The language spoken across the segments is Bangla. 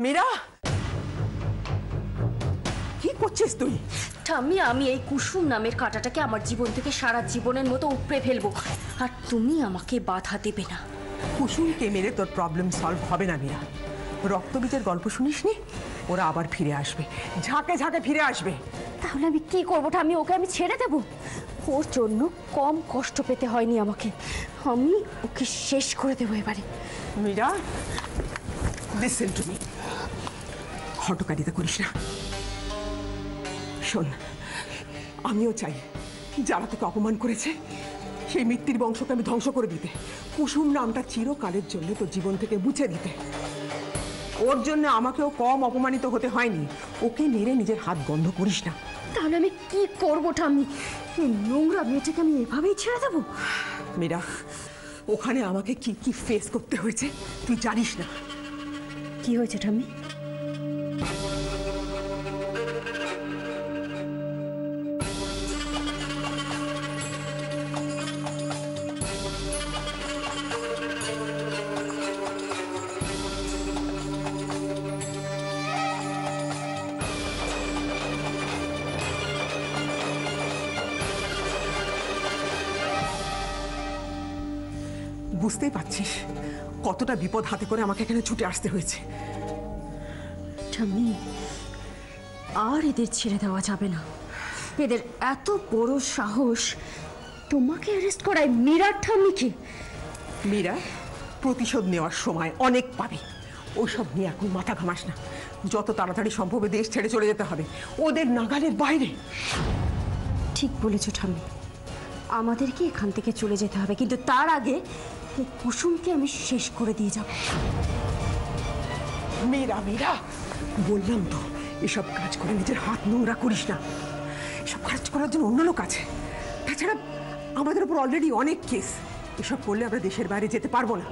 মীরা, কি করছিস তুই? ঠাম্মি, আমি এই কুসুম নামের কাঁটাটাকে আমার জীবন থেকে সারা জীবনের মতো উপড়ে ফেলবো, আর তুমি আমাকে বাধা দেবে না। কুসুমকে মেরে তোর প্রবলেম সলভ হবে না মীরা। রক্তবীজের গল্প শুনিসনি? ওরা আবার ফিরে আসবে, ঝাঁকে ঝাঁকে ফিরে আসবে। তাহলে আমি কি করবো ঠাম্মি? ওকে আমি ছেড়ে দেবো? ওর জন্য কম কষ্ট পেতে হয়নি আমাকে। আমি ওকে শেষ করে দেবো এবারে। মীরা, লিসেন টু মি, হটকারিতা করিস না। শোন, আমিও চাই যারা তোকে অপমান করেছে সেই মিত্তির বংশকে আমি ধ্বংস করে দিতে, কুসুম নামটা চিরকালের জন্য তোর জীবন থেকে মুছে দিতে। ওর জন্য আমাকেও কম অপমানিত হতে হয়নি। ওকে মেরে নিজের হাত বন্ধ করিস না। তাহলে আমি কি করবো ঠাম্মি? এই নোংরা মেয়েটাকে আমি এভাবেই ছেড়ে দেবো? মীরা, ওখানে আমাকে কি কি ফেস করতে হয়েছে তুই জানিস না। কি হয়েছে ঠাম্মি? বুঝতেই পারছিস কতটা বিপদ হাতে করে আমাকে এখানে ছুটে আসতে হয়েছে। ঠাম্মি, আর এদের ছেড়ে দেওয়া যাবে না। এদের এত বড় সাহস তোমাকে অ্যারেস্ট করায়। মীরার ঠাম্মিকে? মীরা, প্রতিশোধ নেওয়ার সময় অনেক পাবে। ওইসব নিয়ে এখন মাথা ঘামাস না। যত তাড়াতাড়ি সম্ভব দেশ ছেড়ে চলে যেতে হবে, ওদের নাগালের বাইরে। ঠিক বলেছ ঠাম্মি, আমাদেরকে এখান থেকে চলে যেতে হবে, কিন্তু তার আগে এই কুসুমকে আমি শেষ করে দিয়ে যাব। মীরা, মীরা, বললাম তো এসব কাজ করে নিজের হাত নোংরা করিস না। এসব কাজ করার জন্য অন্য লোক আছে। তাছাড়া আমাদের উপর অলরেডি অনেক কেস। এসব করলে আমরা দেশের বাইরে যেতে পারবো না।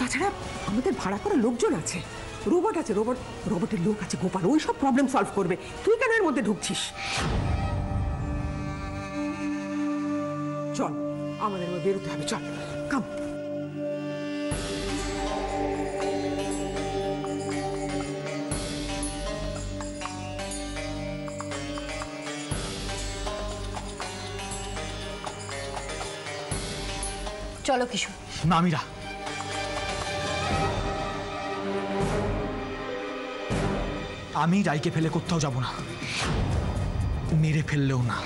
তাছাড়া আমাদের ভাড়া করা লোকজন আছে, রোবট আছে, রোবটের লোক আছে গোপাল, ওই সব প্রবলেম সলভ করবে। তুই কেন এর মধ্যে ঢুকছিস? চল, আমাদের বেরোতে হবে, চল, কাম। চলো কিশোর। না মীরা, আমি রাইকে ফেলে কোথাও যাব না, মেরে ফেললেও না।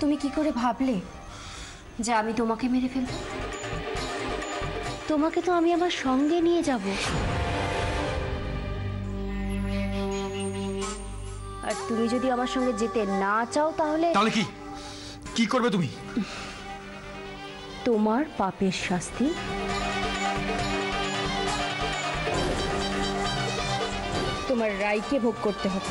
তুমি কি করে ভাবলে যে আমি তোমাকে মেরে ফেলব? তোমাকে তো আমি আমার সঙ্গে নিয়ে যাব, আর তুমি যদি আমার সঙ্গে যেতে না চাও তাহলে কি কি করবে তুমি? তোমার পাপের শাস্তি তোমার রাইকে ভোগ করতে হবে।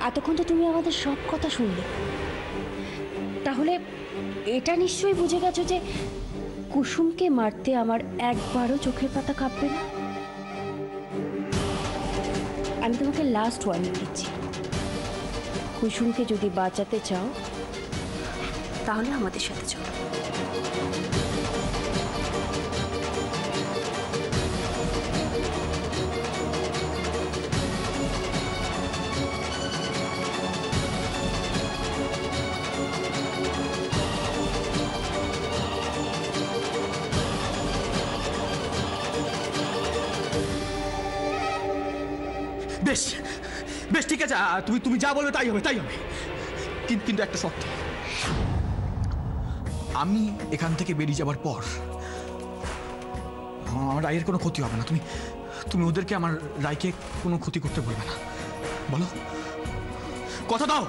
এতক্ষণ তো তুমি আমাদের সব কথা শুনলে, তাহলে এটা নিশ্চয়ই বুঝে গেছো যে কুসুমকে মারতে আমার একবারও চোখের পাতা কাঁপবে না। আমি তোমাকে লাস্ট ওয়ার্নিং দিচ্ছি, কুসুমকে যদি বাঁচাতে চাও তাহলে আমাদের সাথে চলো। বেশ বেশ, ঠিক আছে, তুমি যা বলবে তাই হবে, কিন্তু একটা শর্ত, আমি এখান থেকে বেরিয়ে যাবার পর আমার রায়ের কোনো ক্ষতি হবে না। তুমি ওদেরকে আমার রায়কে কোনো ক্ষতি করতে বলবে না, বলো, কথা দাও।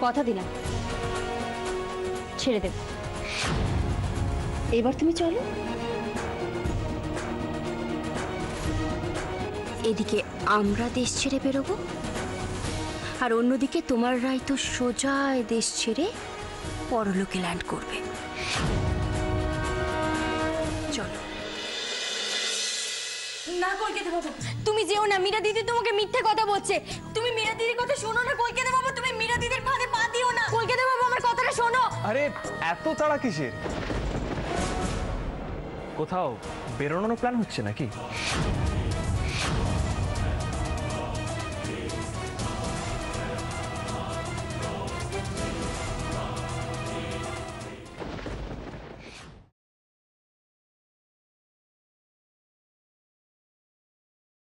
কথা দিলাম, ছেড়ে দেব। এবার তুমি চলো। এদিকে আমরা দেশ ছেড়ে বেরোবো, আর অন্যদিকে তোমার রায় তো সোজা দেশ ছেড়ে পরলোকে ল্যান্ড করবে। চলো। না কলকাতা বাবু, তুমি যেও না। মীরা দিদি তোমাকে মিথ্যে কথা বলছে। তুমি মীরা দিদির কথা শোনো না কলকাতা বাবু। তুমি মীরা দিদির ফাঁদে পা দিও না কলকাতা বাবু, আমার কথাটা শোনো। আরে এত তাড়া কিসের? কোথাও বেরোনোর প্ল্যান হচ্ছে নাকি?